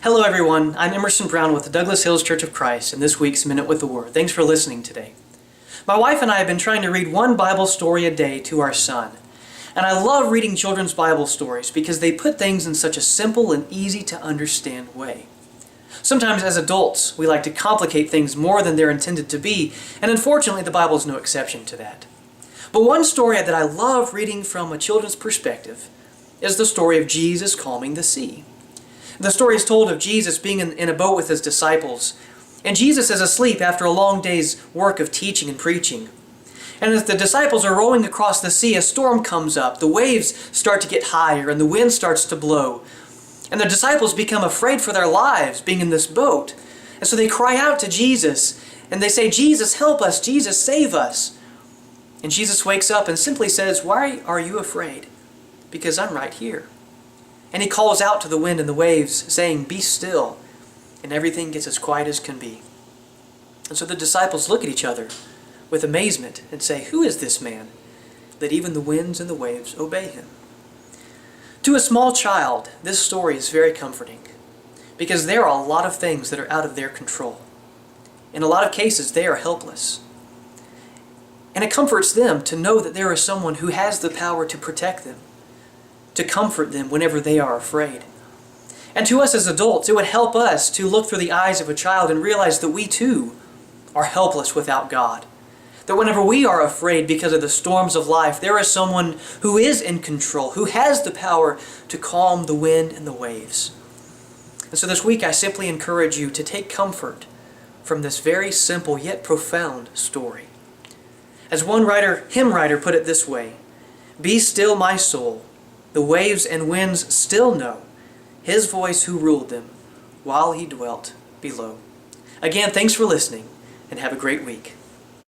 Hello everyone, I'm Emerson Brown with the Douglas Hills Church of Christ in this week's Minute with the Word. Thanks for listening today. My wife and I have been trying to read one Bible story a day to our son. And I love reading children's Bible stories because they put things in such a simple and easy to understand way. Sometimes as adults, we like to complicate things more than they're intended to be, and unfortunately the Bible is no exception to that. But one story that I love reading from a children's perspective is the story of Jesus calming the sea. The story is told of Jesus being in a boat with his disciples, and Jesus is asleep after a long day's work of teaching and preaching. And as the disciples are rowing across the sea, a storm comes up, the waves start to get higher, and the wind starts to blow. And the disciples become afraid for their lives being in this boat. And so they cry out to Jesus, and they say, "Jesus, help us! Jesus, save us!" And Jesus wakes up and simply says, "Why are you afraid? Because I'm right here." And he calls out to the wind and the waves, saying, "Be still." And everything gets as quiet as can be. And so the disciples look at each other with amazement and say, "Who is this man that even the winds and the waves obey him?" To a small child, this story is very comforting because there are a lot of things that are out of their control. In a lot of cases, they are helpless. And it comforts them to know that there is someone who has the power to protect them, to comfort them whenever they are afraid. And to us as adults, it would help us to look through the eyes of a child and realize that we too are helpless without God. That whenever we are afraid because of the storms of life, there is someone who is in control, who has the power to calm the wind and the waves. And so this week I simply encourage you to take comfort from this very simple yet profound story. As one hymn writer put it this way, "Be still, my soul, the waves and winds still know His voice who ruled them while He dwelt below." Again, thanks for listening and have a great week.